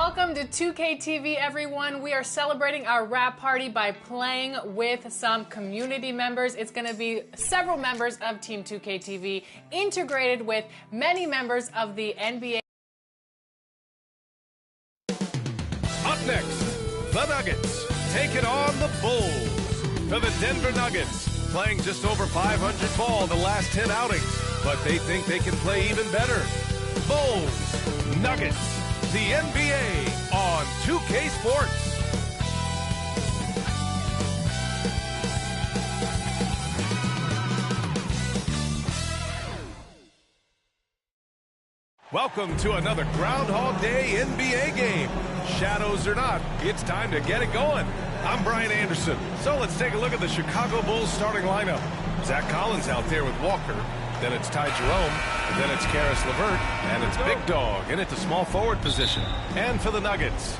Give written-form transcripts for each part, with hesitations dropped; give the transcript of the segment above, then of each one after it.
Welcome to 2K TV, everyone. We are celebrating our wrap party by playing with some community members. It's going to be several members of Team 2K TV integrated with many members of the NBA. Up next, the Nuggets taking on the Bulls. For the Denver Nuggets, playing just over 500 ball the last 10 outings, but they think they can play even better. Bulls, Nuggets, the NBA on 2K Sports. Welcome to another Groundhog Day NBA game. Shadows or not, it's time to get it going. I'm Brian Anderson. So let's take a look at the Chicago Bulls starting lineup. Zach Collins out there with Walker. Then it's Ty Jerome. Then it's Caris LeVert. And it's Big Dog in at the small forward position. And for the Nuggets,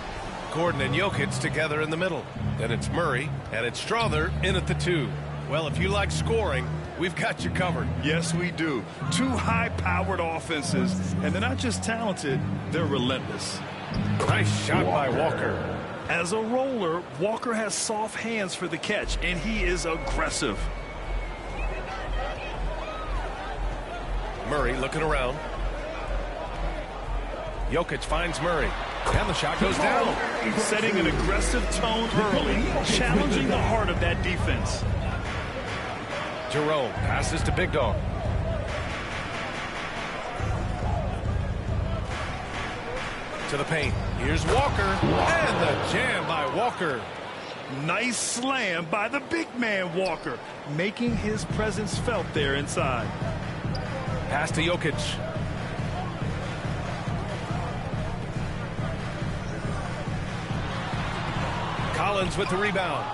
Gordon and Jokic together in the middle. Then it's Murray. And it's Strother in at the 2. Well, if you like scoring, we've got you covered. Yes, we do. Two high-powered offenses. And they're not just talented, they're relentless. Nice shot by Walker. As a roller, Walker has soft hands for the catch, and he is aggressive. Murray looking around. Jokic finds Murray. And the shot goes down. Setting an aggressive tone early, challenging the heart of that defense. Jerome passes to Big Dog. To the paint. Here's Walker. And the jam by Walker. Nice slam by the big man Walker, making his presence felt there inside. Pass to Jokic. Collins with the rebound.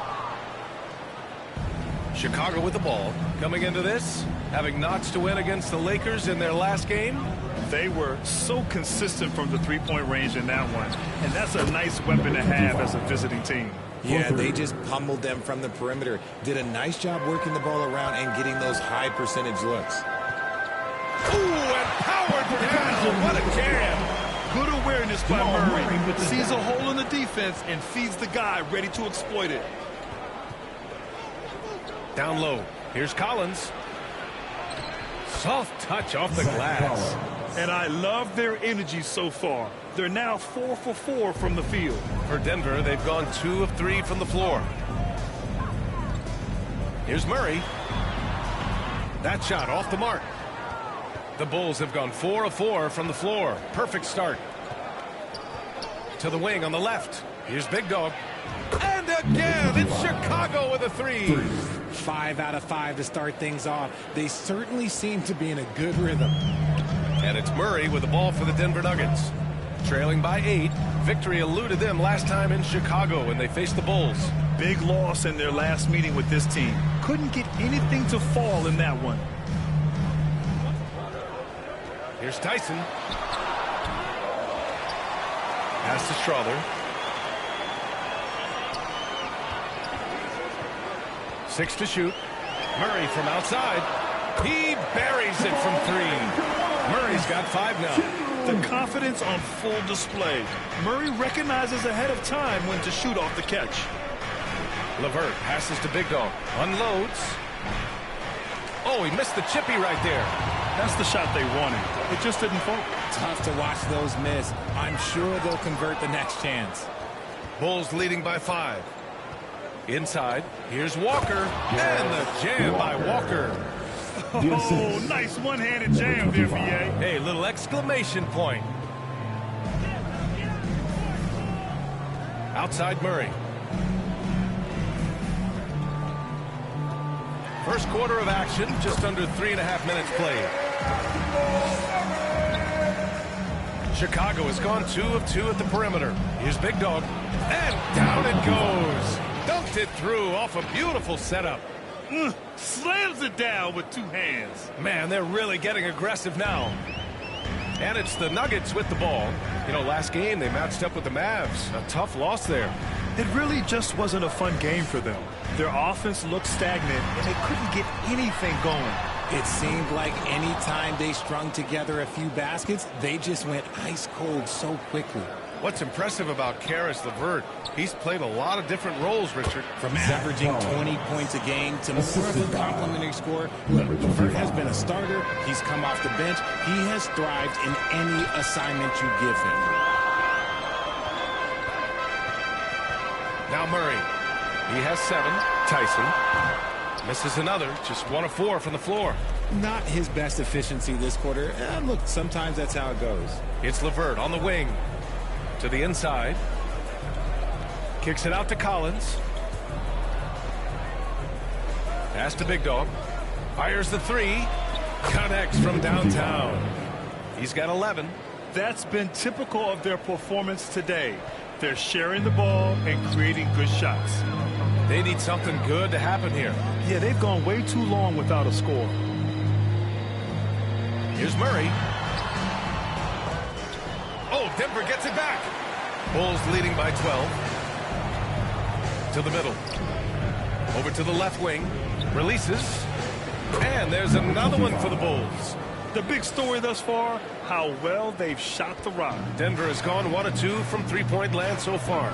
Chicago with the ball. Coming into this, having notched to win against the Lakers in their last game. They were so consistent from the three-point range in that one. And that's a nice weapon to have as a visiting team. Yeah, they just pummeled them from the perimeter. Did a nice job working the ball around and getting those high percentage looks. Ooh, and powered down. What a jam. Good awareness by Murray. Sees a hole in the defense and feeds the guy ready to exploit it. Down low. Here's Collins. Soft touch off the glass. And I love their energy so far. They're now 4 for 4 from the field. For Denver, they've gone 2 of 3 from the floor. Here's Murray. That shot off the mark. The Bulls have gone 4 of 4 from the floor. Perfect start. To the wing on the left. Here's Big Dog. And again, it's Chicago with a 3. 5 out of 5 to start things off. They certainly seem to be in a good rhythm. And it's Murray with the ball for the Denver Nuggets. Trailing by 8. Victory eluded them last time in Chicago when they faced the Bulls. Big loss in their last meeting with this team. Couldn't get anything to fall in that one. Here's Tyson. Pass to Strother. 6 to shoot. Murray from outside. He buries it from 3. Murray's got 5 now. The confidence on full display. Murray recognizes ahead of time when to shoot off the catch. LeVert passes to Big Dog. Unloads. Oh, he missed the chippy right there. That's the shot they wanted. It just didn't fall. Tough to watch those miss. I'm sure they'll convert the next chance. Bulls leading by 5. Inside, here's Walker. And the jam by Walker. Oh, nice one-handed jam there, B.A. Hey, little exclamation point. Outside Murray. First quarter of action, just under 3.5 minutes played. Chicago has gone 2 of 2 at the perimeter. Here's Big Dog. And down it goes. Dunked it through off a beautiful setup. Slams it down with 2 hands. Man, they're really getting aggressive now. And it's the Nuggets with the ball. You know, last game they matched up with the Mavs. A tough loss there. It really just wasn't a fun game for them. Their offense looked stagnant, and they couldn't get anything going. It seemed like any time they strung together a few baskets, they just went ice cold so quickly. What's impressive about Caris LeVert, he's played a lot of different roles, Richard. From averaging 20 points a game to more of a complimentary score. Look, LeVert has been a starter. He's come off the bench. He has thrived in any assignment you give him. Now Murray. He has 7. Tyson misses another. Just 1 of 4 from the floor. Not his best efficiency this quarter. Look, sometimes that's how it goes. It's LeVert on the wing. To the inside. Kicks it out to Collins. Pass to Big Dog. Fires the 3. Connects from downtown. He's got 11. That's been typical of their performance today. They're sharing the ball and creating good shots. They need something good to happen here. Yeah, they've gone way too long without a score. Here's Murray. Oh, Denver gets it back. Bulls leading by 12. To the middle. Over to the left wing. Releases. And there's another one for the Bulls. The big story thus far, how well they've shot the rock. Denver has gone 1 of 2 from three-point land so far.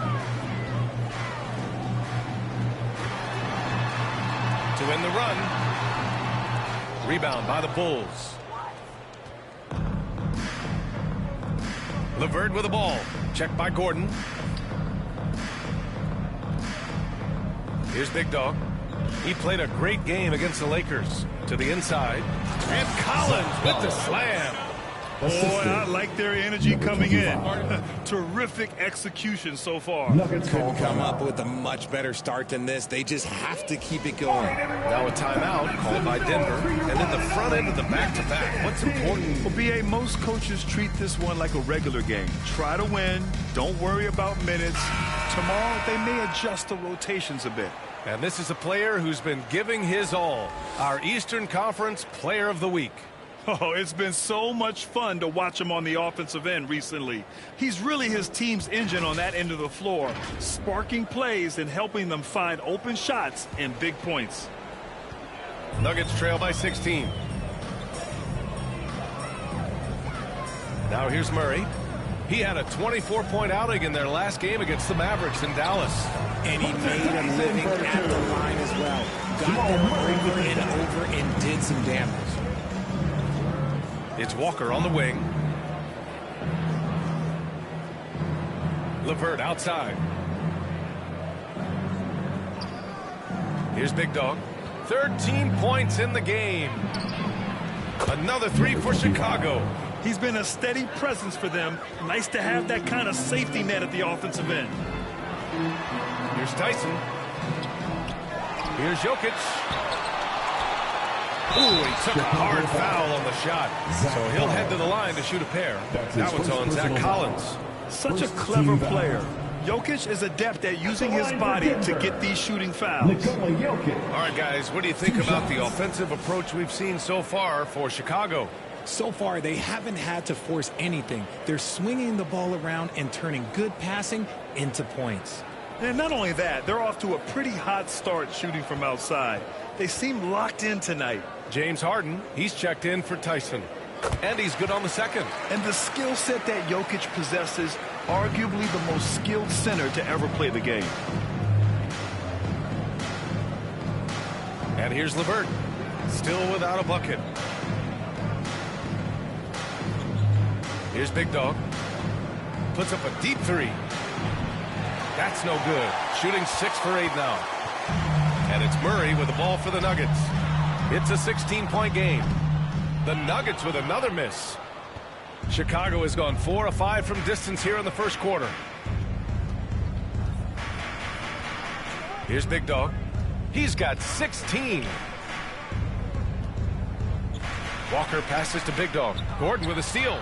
To win the run. Rebound by the Bulls. LeVert with the ball. Checked by Gordon. Here's Big Dog. He played a great game against the Lakers. To the inside. And Collins with the slam. Boy, I like their energy coming in. Terrific execution so far. Couldn't come up with a much better start than this. They just have to keep it going. Now a timeout called by Denver. And then the front end of the back-to-back. What's important? Well, B.A., most coaches treat this one like a regular game. Try to win. Don't worry about minutes. Tomorrow, they may adjust the rotations a bit. And this is a player who's been giving his all. Our Eastern Conference Player of the Week. Oh, it's been so much fun to watch him on the offensive end recently. He's really his team's engine on that end of the floor, sparking plays and helping them find open shots and big points. Nuggets trail by 16. Now here's Murray. He had a 24-point outing in their last game against the Mavericks in Dallas. And he made a living at the line as well. Got them over and over and did some damage. It's Walker on the wing. LeVert outside. Here's Big Dog. 13 points in the game. Another 3 for Chicago. He's been a steady presence for them. Nice to have that kind of safety net at the offensive end. Here's Tyson. Here's Jokic. Ooh, he took a hard foul on the shot. So he'll head to the line to shoot a pair. That one's on Zach Collins. Such a clever player. Jokic is adept at using his body to get these shooting fouls. All right, guys, what do you think about the offensive approach we've seen so far for Chicago? So far, they haven't had to force anything. They're swinging the ball around and turning good passing into points. And not only that, they're off to a pretty hot start shooting from outside. They seem locked in tonight. James Harden, he's checked in for Tyson. And he's good on the second. And the skill set that Jokic possesses, arguably the most skilled center to ever play the game. And here's LeVert, still without a bucket. Here's Big Dog. Puts up a deep 3. That's no good. Shooting 6 for 8 now. And it's Murray with the ball for the Nuggets. It's a 16-point game. The Nuggets with another miss. Chicago has gone 4 of 5 from distance here in the first quarter. Here's Big Dog. He's got 16. Walker passes to Big Dog. Gordon with a steal.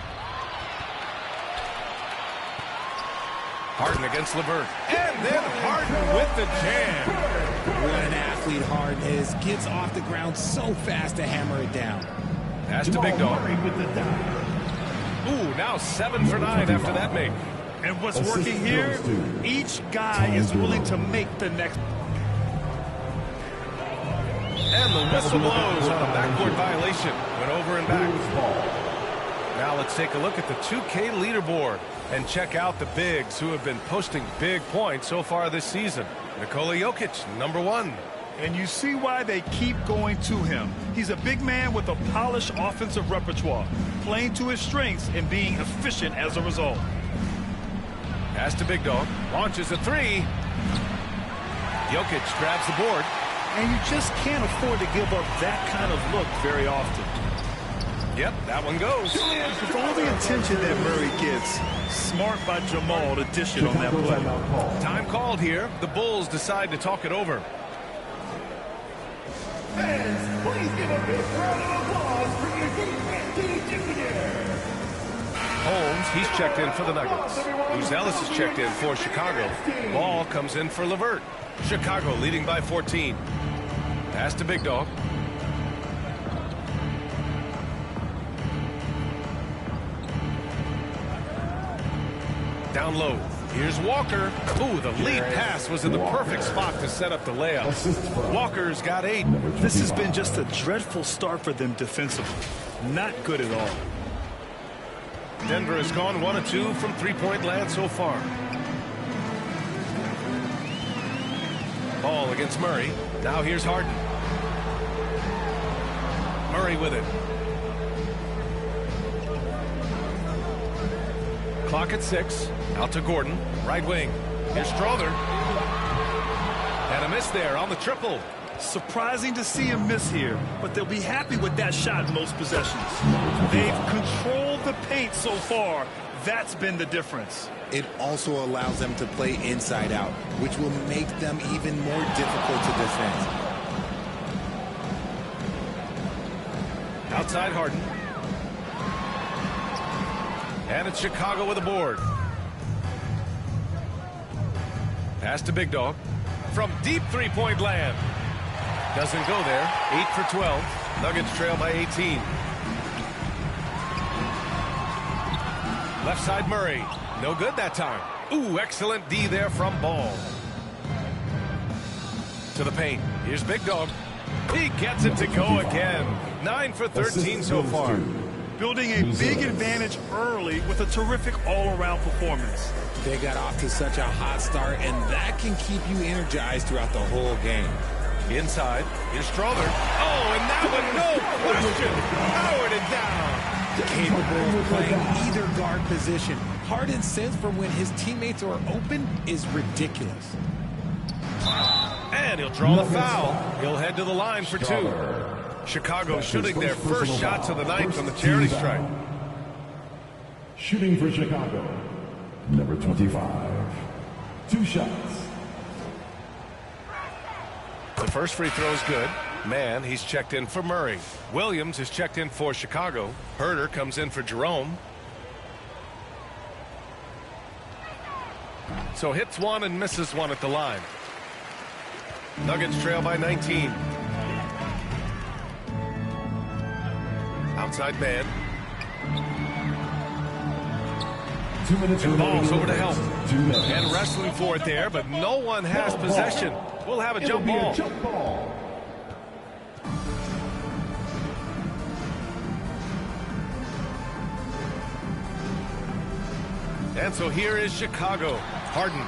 Harden against LeVert. And then Harden with the jam. What an athlete Harden is. Gets off the ground so fast to hammer it down. Pass to Big Dog. Ooh, now 7 for 9 after that make. And what's working here, each guy is willing to make the next. And the whistle blows on a backcourt violation. Went over and back. Now let's take a look at the 2K leaderboard and check out the bigs who have been posting big points so far this season. Nikola Jokic, number 1. And you see why they keep going to him. He's a big man with a polished offensive repertoire, playing to his strengths and being efficient as a result. Pass to Big Dog, launches a 3. Jokic grabs the board. And you just can't afford to give up that kind of look very often. Yep, that one goes. With all the attention that Murray gets, smart by Jamal to dish it on that play. Time called here. The Bulls decide to talk it over. Fans, please give a big round of applause for your defense junior. Holmes, he's checked in for the Nuggets. Ellis is checked in for Chicago. Ball comes in for LeVert. Chicago leading by 14. Pass to Big Dog. Down low. Here's Walker. Ooh, the lead pass was in the perfect spot to set up the layup. Walker's got 8. This has been just a dreadful start for them defensively. Not good at all. Denver has gone 1 of 2 from three-point land so far. Ball against Murray. Now here's Harden. Murray with it. Clock at 6. Out to Gordon. Right wing. Here's Strother. And a miss there on the triple. Surprising to see him miss here, but they'll be happy with that shot in most possessions. They've controlled the paint so far. That's been the difference. It also allows them to play inside out, which will make them even more difficult to defend. Outside Harden. And it's Chicago with a board. Pass to Big Dog. From deep three-point land. Doesn't go there. 8 for 12. Nuggets trail by 18. Left side Murray. No good that time. Ooh, excellent D there from Ball. To the paint. Here's Big Dog. He gets it to go again. 9 for 13 so far. Building a big advantage early with a terrific all-around performance. They got off to such a hot start, and that can keep you energized throughout the whole game. Inside, here's Strother. Oh, and that one, no question. Powered it down. Capable of playing either guard position. Harden's sense for when his teammates are open is ridiculous. And he'll draw the foul. He'll head to the line for 2. Chicago shooting their first shots of the night from the charity stripe. Shooting for Chicago, number 25. 2 shots. The first free throw is good. Mann, he's checked in for Murray. Williams is checked in for Chicago. Herter comes in for Jerome. So hits 1 and misses 1 at the line. Nuggets trail by 19. Outside man. 2 minutes. And Ball's over to help. And wrestling for it there, but no one has possession. We'll have a jump ball. And so here is Chicago. Harden.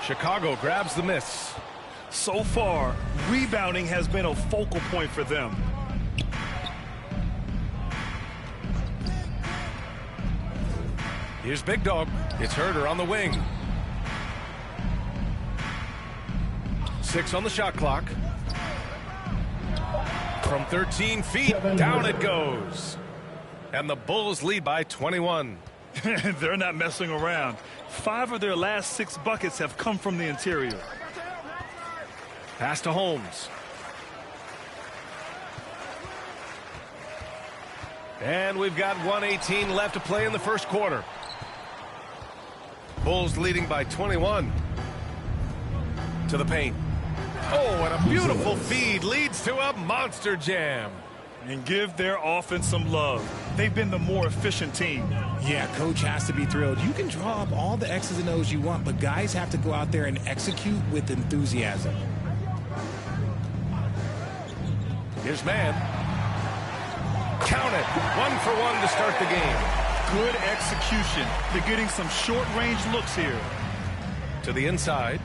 Chicago grabs the miss. So far, rebounding has been a focal point for them. Here's Big Dog. It's Herter on the wing. 6 on the shot clock. From 13 feet, down it goes. And the Bulls lead by 21. They're not messing around. 5 of their last 6 buckets have come from the interior. Pass to Holmes. And we've got 1:18 left to play in the first quarter. Bulls leading by 21. To the paint. Oh, and a beautiful feed leads to a monster jam. And give their offense some love. They've been the more efficient team. Yeah, coach has to be thrilled. You can draw up all the X's and O's you want, but guys have to go out there and execute with enthusiasm. Here's Mann. Count it. 1 for 1 to start the game. Good execution. They're getting some short-range looks here. To the inside.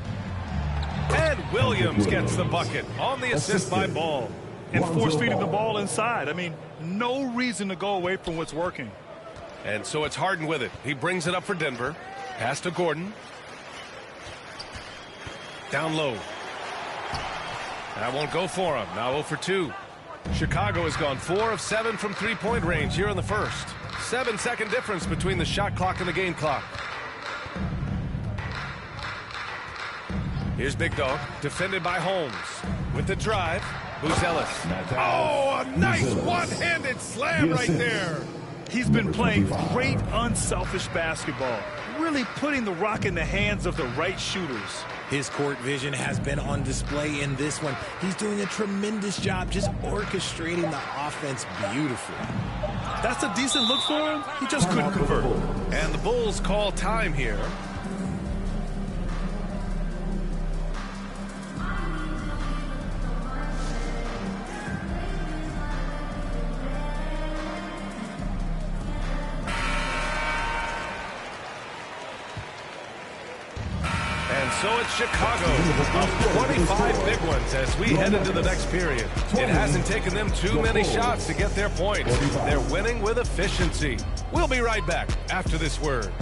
And Williams gets the bucket on the assist by Ball. And force-feeding the ball inside. I mean, no reason to go away from what's working. And so it's Harden with it. He brings it up for Denver. Pass to Gordon. Down low. That won't go for him. Now 0 for 2. Chicago has gone 4 of 7 from three-point range here in the first. 7-second difference between the shot clock and the game clock. Here's Big Dog, defended by Holmes. With the drive, Buzelis. Oh, a nice one-handed slam right there. He's been playing great, unselfish basketball, really putting the rock in the hands of the right shooters. His court vision has been on display in this one. He's doing a tremendous job just orchestrating the offense beautifully. That's a decent look for him. He just couldn't convert. And the Bulls call time here. So it's Chicago up 25 big ones as we head into the next period. It hasn't taken them too many shots to get their points. They're winning with efficiency. We'll be right back after this word.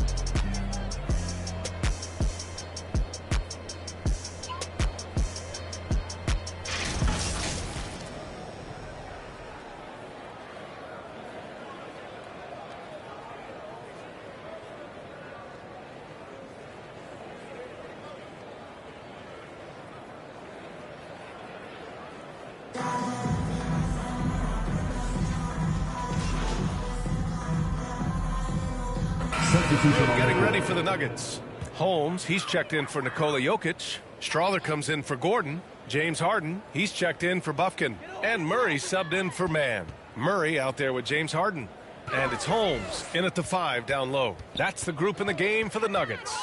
Getting ready for the Nuggets. Holmes, he's checked in for Nikola Jokic. Strawther comes in for Gordon. James Harden, he's checked in for Bufkin. And Murray subbed in for Mann. Murray out there with James Harden. And it's Holmes in at the 5 down low. That's the group in the game for the Nuggets.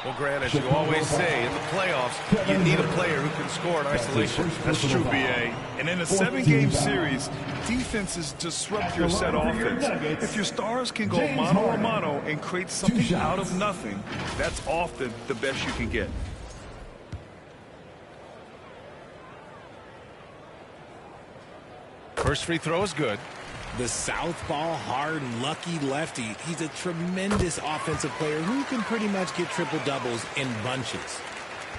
Well, Grant, as you always say, in the playoffs, you need a player who can score in isolation. That's true, B.A. And in a 7-game series, defenses disrupt your set offense. If your stars can go mano-a-mano and create something out of nothing, that's often the best you can get. First free throw is good. The southpaw, hard, lucky lefty. He's a tremendous offensive player who can pretty much get triple-doubles in bunches.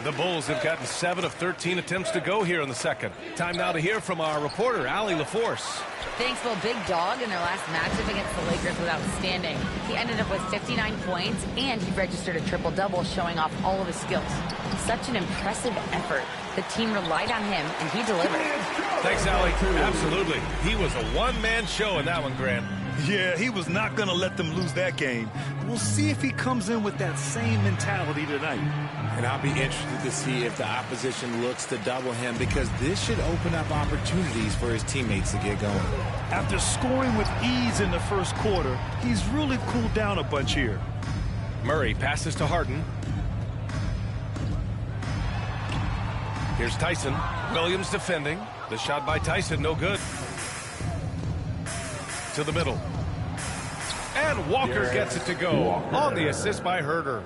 The Bulls have gotten 7 of 13 attempts to go here in the second. Time now to hear from our reporter, Allie LaForce. Thanks, Will. Big Dog in their last matchup against the Lakers was outstanding. He ended up with 59 points, and he registered a triple-double, showing off all of his skills. Such an impressive effort. The team relied on him, and he delivered. Thanks, Allie. Absolutely. He was a one-man show in that one, Grant. Yeah, he was not going to let them lose that game. We'll see if he comes in with that same mentality tonight. And I'll be interested to see if the opposition looks to double him, because this should open up opportunities for his teammates to get going. After scoring with ease in the first quarter, he's really cooled down a bunch here. Murray passes to Harden. Here's Tyson. Williams defending. The shot by Tyson, no good. To the middle. And Walker gets it to go on the assist by Herder.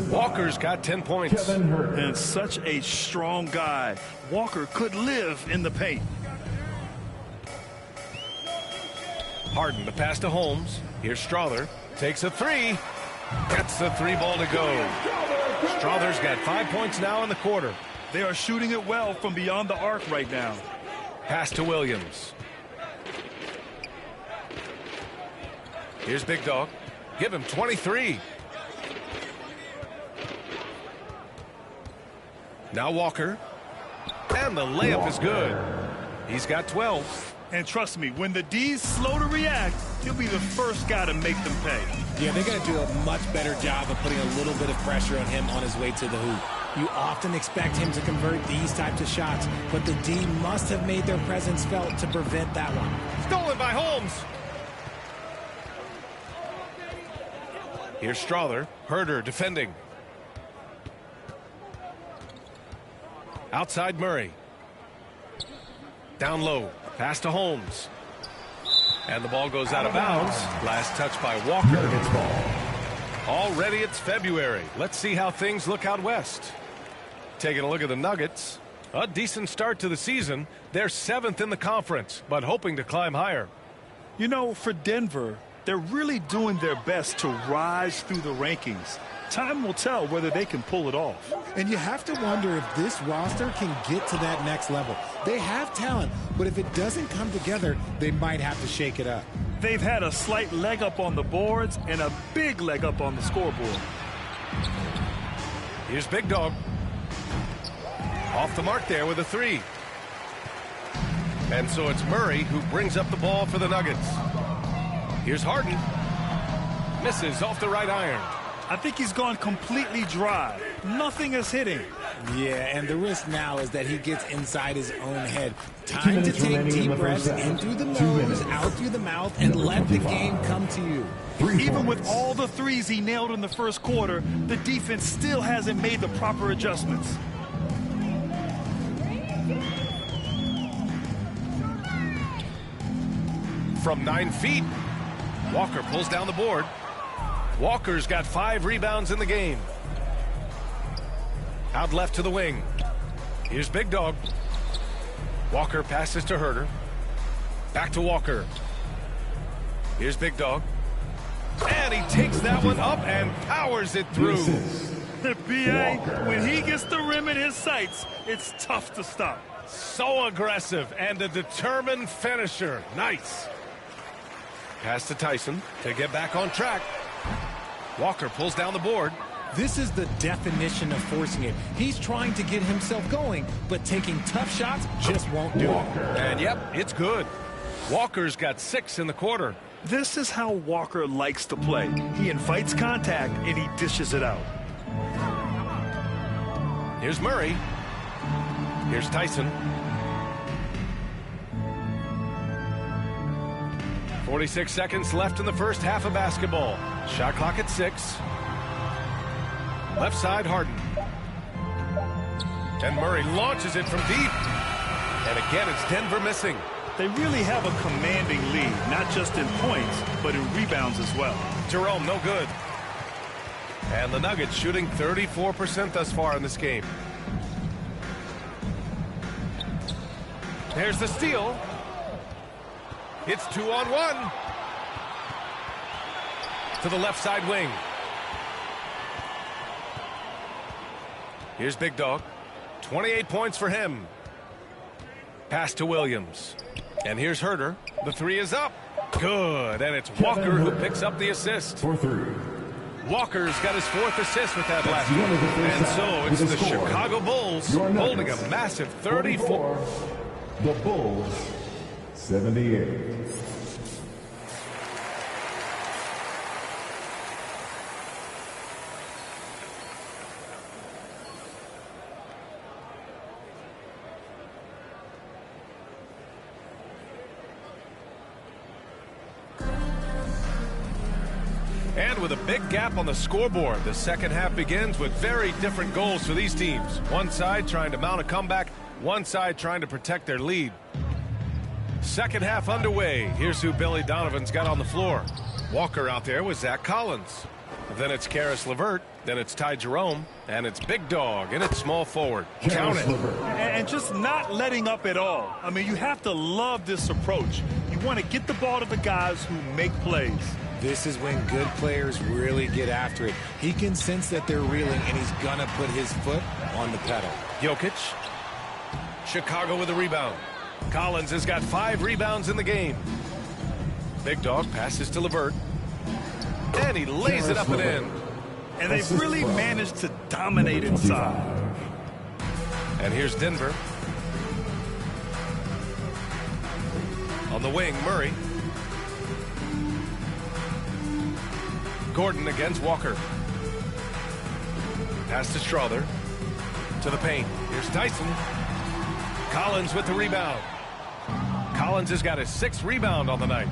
Walker's got 10 points. And such a strong guy. Walker could live in the paint. Harden, the pass to Holmes. Here's Strawther. Takes a 3. Gets the 3 ball to go. Strawther's got 5 points now in the quarter. They are shooting it well from beyond the arc right now. Pass to Williams. Here's Big Dog. Give him 23. Now Walker. And the layup is good. He's got 12. And trust me, when the D's slow to react, he'll be the first guy to make them pay. Yeah, they got to do a much better job of putting a little bit of pressure on him on his way to the hoop. You often expect him to convert these types of shots, but the D must have made their presence felt to prevent that one. Stolen by Holmes. Here's Strawther. Herder defending. Outside Murray. Down low. Pass to Holmes. And the ball goes out of bounds. Last touch by Walker. Nuggets ball. Already it's February. Let's see how things look out west. Taking a look at the Nuggets. A decent start to the season. They're 7th in the conference, but hoping to climb higher. You know, for Denver, they're really doing their best to rise through the rankings. Time will tell whether they can pull it off. And you have to wonder if this roster can get to that next level. They have talent, but if it doesn't come together, they might have to shake it up. They've had a slight leg up on the boards and a big leg up on the scoreboard. Here's Big Dog. Off the mark there with a 3. And so it's Murray who brings up the ball for the Nuggets. Here's Harden. Misses off the right iron. I think he's gone completely dry. Nothing is hitting. Yeah, and the risk now is that he gets inside his own head. Time to take deep breaths in through the nose, out through the mouth, and let the game come to you. Even with all the threes he nailed in the first quarter, the defense still hasn't made the proper adjustments. From 9 feet, Walker pulls down the board. Walker's got 5 rebounds in the game. Out left to the wing. Here's Big Dog. Walker passes to Herter. Back to Walker. Here's Big Dog. And he takes that one up and powers it through. B.A., when he gets the rim in his sights, it's tough to stop. So aggressive and a determined finisher. Nice. Pass to Tyson to get back on track. Walker pulls down the board. This is the definition of forcing it. He's trying to get himself going, but taking tough shots just won't do it. And yep, it's good. Walker's got 6 in the quarter. This is how Walker likes to play. He invites contact and he dishes it out. Here's Murray. Here's Tyson. 46 seconds left in the first half of basketball. Shot clock at 6. Left side, Harden. And Murray launches it from deep. And again, it's Denver missing. They really have a commanding lead, not just in points, but in rebounds as well. Jerome, no good. And the Nuggets shooting 34% thus far in this game. There's the steal. It's 2-on-1. To the left side wing. Here's Big Dog. 28 points for him. Pass to Williams. And here's Herter. The 3 is up. Good. And it's Walker who picks up the assist. For 3. Walker's got his 4th assist with that last one. And so it's the Chicago Bulls holding a massive 34. The Bulls, 78. And with a big gap on the scoreboard, the second half begins with very different goals for these teams. One side trying to mount a comeback, one side trying to protect their lead. Second half underway. Here's who Billy Donovan's got on the floor. Walker out there with Zach Collins. Then it's Caris LeVert. Then it's Ty Jerome. And it's Big Dog. And it's small forward. Count it. And just not letting up at all. I mean, you have to love this approach. You want to get the ball to the guys who make plays. This is when good players really get after it. He can sense that they're reeling, and he's going to put his foot on the pedal. Jokic. Chicago with a rebound. Collins has got 5 rebounds in the game. Big Dog passes to LeVert. And he lays it up and in. And they've really managed to dominate inside. And here's Denver. On the wing, Murray. Gordon against Walker. Pass to Strother. To the paint. Here's Tyson. Collins with the rebound. Collins has got his 6th rebound on the night.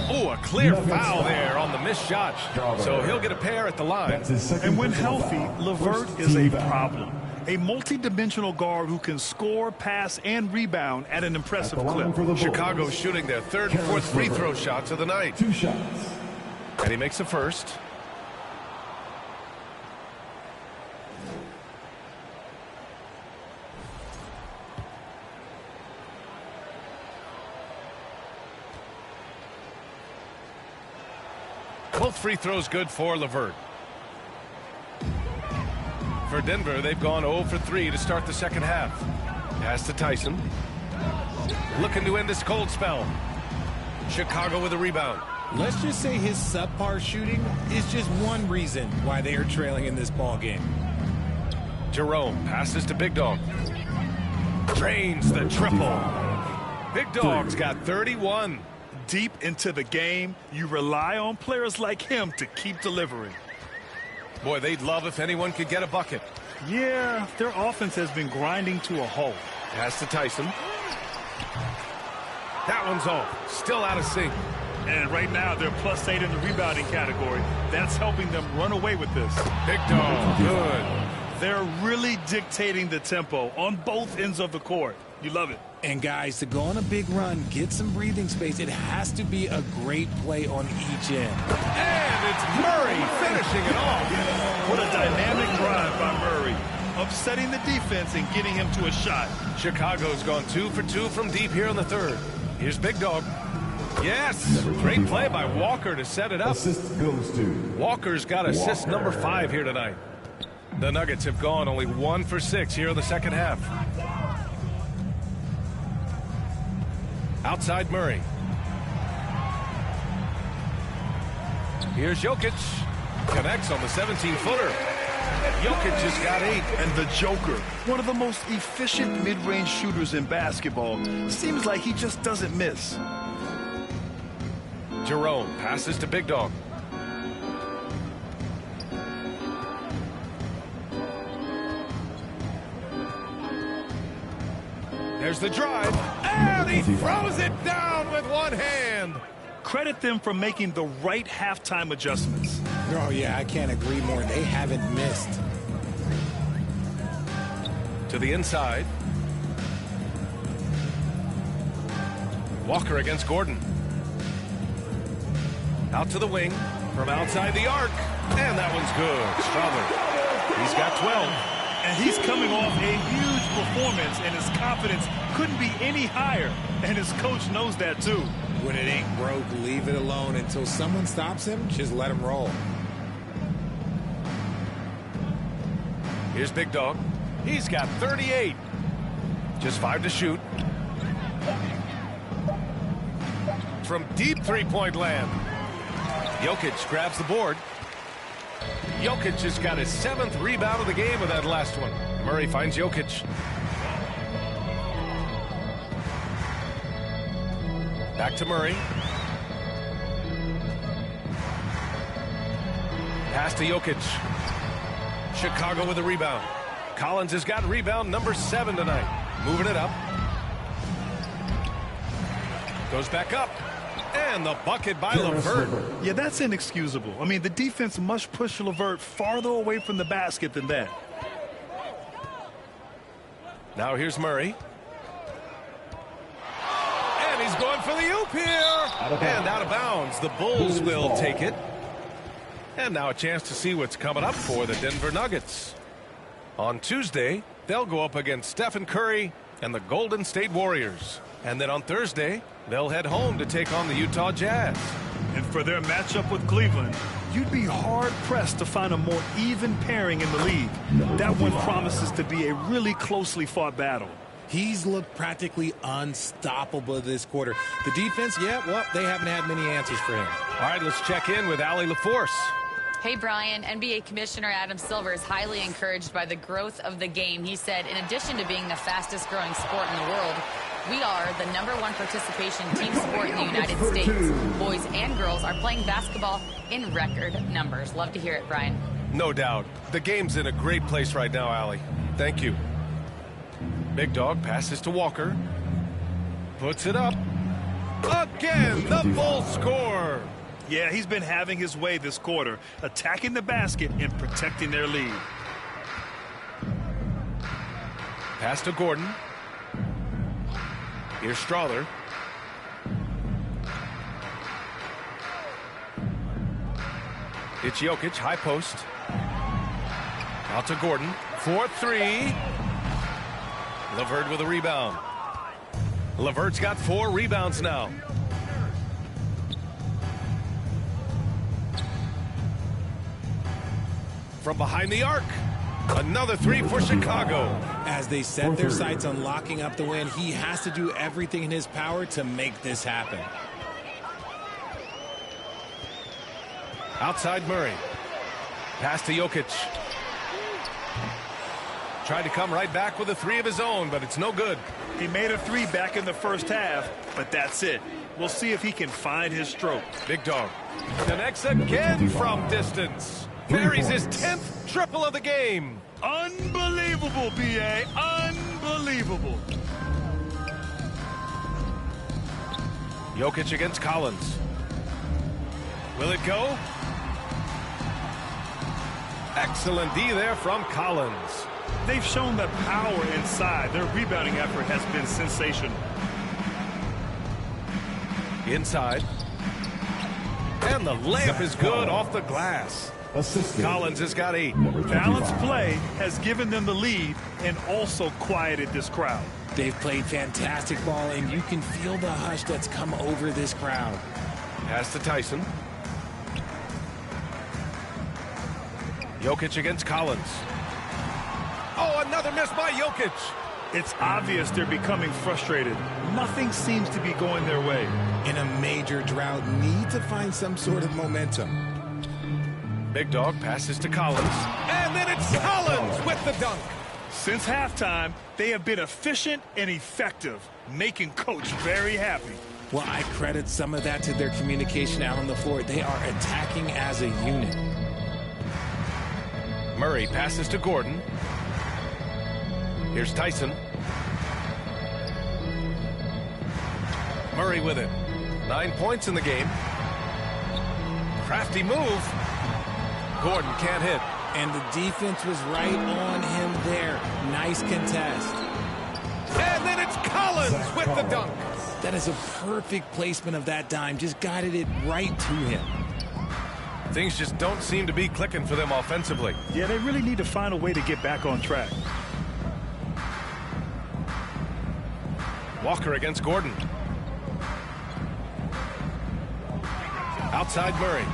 Oh, a clear foul there on the missed shot. So he'll get a pair at the line. And when healthy, LeVert is a problem. A multi-dimensional guard who can score, pass, and rebound at an impressive clip. Chicago shooting their third and fourth free throw shots of the night. 2 shots. And he makes the first. Both free throws good for LeVert. For Denver, they've gone 0 for 3 to start the second half. Pass to Tyson. Looking to end this cold spell. Chicago with a rebound. Let's just say his subpar shooting is just one reason why they are trailing in this ball game. Jerome passes to Big Dog. Drains the triple. Big Dog's got 31. Deep into the game, you rely on players like him to keep delivering. Boy, they'd love if anyone could get a bucket. Yeah, their offense has been grinding to a halt. Pass to Tyson. That one's off. Still out of sync. And right now, they're +8 in the rebounding category. That's helping them run away with this. Big Dog, good. They're really dictating the tempo on both ends of the court. You love it. And guys, to go on a big run, get some breathing space, it has to be a great play on each end. And it's Murray finishing it off. What a dynamic drive by Murray. Upsetting the defense and getting him to a shot. Chicago's gone 2 for 2 from deep here in the third. Here's Big Dog. Yes, great play by Walker to set it up. Assist goes to Walker's got assist number 5 here tonight. The Nuggets have gone only 1 for 6 here in the second half. Outside Murray. Here's Jokic. Connects on the 17-footer. Jokic has got 8. And the Joker, one of the most efficient mid-range shooters in basketball, seems like he just doesn't miss. Jerome passes to Big Dog. There's the drive, and he throws it down with one hand. Credit them for making the right halftime adjustments. Oh, yeah, I can't agree more. They haven't missed. To the inside. Walker against Gordon. Out to the wing, from outside the arc, and that one's good. Strawberry. He's got 12. And he's coming off a huge performance, and his confidence couldn't be any higher. And his coach knows that, too. When it ain't broke, leave it alone. Until someone stops him, just let him roll. Here's Big Dog. He's got 38. Just 5 to shoot. From deep three-point land. Jokic grabs the board. Jokic has got his 7th rebound of the game with that last one. Murray finds Jokic. Back to Murray. Pass to Jokic. Chicago with a rebound. Collins has got rebound number 7 tonight. Moving it up. Goes back up. And the bucket by LeVert. Yeah, that's inexcusable. I mean, the defense must push LeVert farther away from the basket than that. Now here's Murray. And he's going for the oop here. And out of bounds. The Bulls will take it. And now a chance to see what's coming up for the Denver Nuggets. On Tuesday, they'll go up against Stephen Curry and the Golden State Warriors. And then on Thursday, they'll head home to take on the Utah Jazz. And for their matchup with Cleveland, you'd be hard-pressed to find a more even pairing in the league. That one promises to be a really closely fought battle. He's looked practically unstoppable this quarter. The defense, yeah, well, they haven't had many answers for him. All right, let's check in with Allie LaForce. Hey, Brian, NBA Commissioner Adam Silver is highly encouraged by the growth of the game. He said, in addition to being the fastest growing sport in the world, we are the #1 participation team sport in the United States. Boys and girls are playing basketball in record numbers. Love to hear it, Brian. No doubt. The game's in a great place right now, Allie. Thank you. Big Dog passes to Walker. Puts it up. Again, the Bulls score. Yeah, he's been having his way this quarter, attacking the basket and protecting their lead. Pass to Gordon. Here's Strawther. It's Jokic, high post. Out to Gordon. 4-3. LeVert with a rebound. LeVert's got 4 rebounds now. From behind the arc. Another 3 for Chicago. As they set their sights on locking up the win, he has to do everything in his power to make this happen. Outside Murray. Pass to Jokic. Tried to come right back with a 3 of his own, but it's no good. He made a 3 back in the first half, but that's it. We'll see if he can find his stroke. Big Dog connects again from distance. Buries his 10th triple of the game. Unbelievable, B.A. Unbelievable. Jokic against Collins. Will it go? Excellent D there from Collins. They've shown the power inside. Their rebounding effort has been sensational. Inside. And the layup is good off the glass. Collins has got 8. Balanced play has given them the lead and also quieted this crowd. They've played fantastic ball, and you can feel the hush that's come over this crowd. Pass to Tyson. Jokic against Collins. Oh, another miss by Jokic. It's obvious they're becoming frustrated. Nothing seems to be going their way. In a major drought, need to find some sort of momentum. Big Dog passes to Collins. And then it's Collins with the dunk. Since halftime, they have been efficient and effective, making Coach very happy. Well, I credit some of that to their communication out on the floor. They are attacking as a unit. Murray passes to Gordon. Here's Tyson. Murray with it. 9 points in the game. Crafty move. Gordon can't hit. And the defense was right on him there. Nice contest. And then it's Collins with the dunk. That is a perfect placement of that dime. Just guided it right to him. Things just don't seem to be clicking for them offensively. Yeah, they really need to find a way to get back on track. Walker against Gordon. Outside Murray.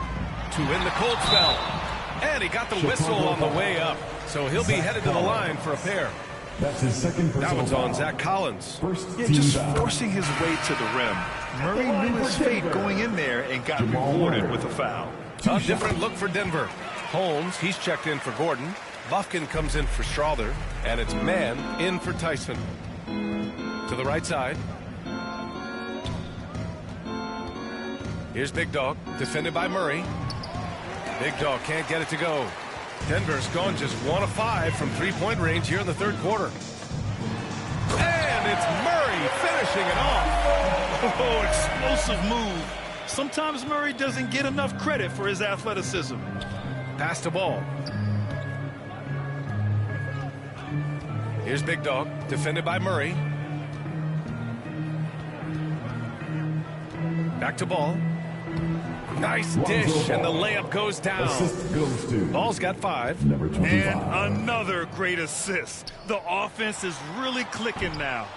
To win the cold spell. And he got the whistle on the way up. So he'll be headed to the line for a pair. That's his second personal That one's on foul. Zach Collins. Yeah, just forcing his way to the rim. Murray knew his fate going in there and got rewarded with a foul. A different look for Denver. Holmes, he's checked in for Gordon. Bufkin comes in for Strawther. And it's Mann in for Tyson. To the right side. Here's Big Dog, defended by Murray. Big Dog can't get it to go. Denver's gone just 1 of 5 from three-point range here in the third quarter. And it's Murray finishing it off. Oh, explosive move. Sometimes Murray doesn't get enough credit for his athleticism. Pass the ball. Here's Big Dog, defended by Murray. Back to ball. Nice dish, and the layup goes down. Assist goes to Ball's got 5. number 25. And another great assist. The offense is really clicking now.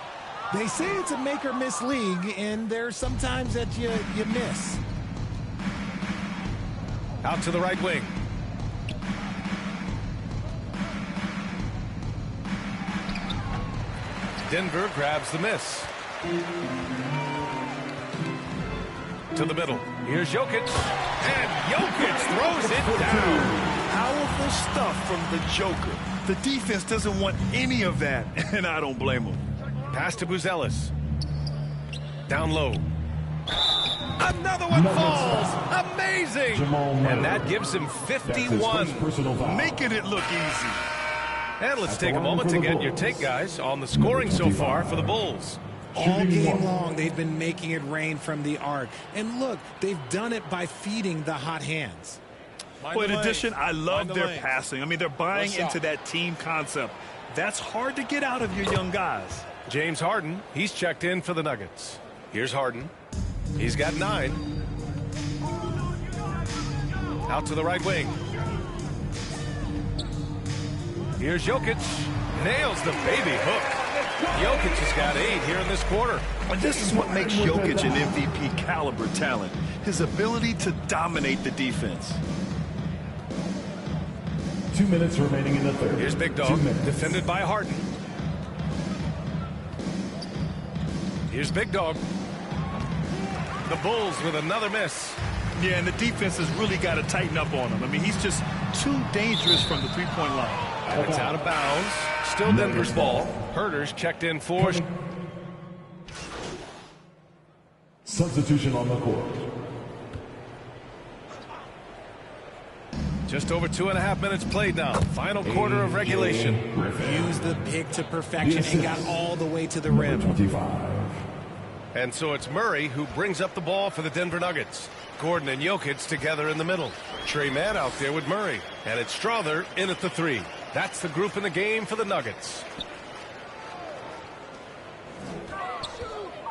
They say it's a make-or-miss league, and there's sometimes that you miss. Out to the right wing. Denver grabs the miss. To the middle. Here's Jokic. And Jokic throws it down. Powerful stuff from the Joker. The defense doesn't want any of that, and I don't blame them. Pass to Buzelis. Down low. Another one falls. Amazing. Jamal Murray. And that gives him That's his 51. first personal foul. Making it look easy. And let's take a moment to get your take, guys, on the scoring so far for the Bulls. All game long, they've been making it rain from the arc. And look, they've done it by feeding the hot hands. Well, in addition, I love their passing. I mean, they're buying into that team concept. That's hard to get out of your young guys. James Harden, he's checked in for the Nuggets. Here's Harden. He's got 9. Out to the right wing. Here's Jokic. Nails the baby hook. Jokic has got 8 here in this quarter. And this is what makes Jokic an MVP caliber talent. His ability to dominate the defense. 2 minutes remaining in the third. Here's Big Dog, defended by Harden. Here's Big Dog. The Bulls with another miss. Yeah, and the defense has really got to tighten up on him. I mean, he's just too dangerous from the three-point line. And it's out of bounds. Still Denver's ball. Herter's checked in for. Substitution on the court. Just over 2.5 minutes played now. Final quarter of regulation. Used the pick to perfection and got all the way to the rim. 25. And so it's Murray who brings up the ball for the Denver Nuggets. Gordon and Jokic together in the middle. Trey Mann out there with Murray. And it's Strother in at the 3. That's the group in the game for the Nuggets.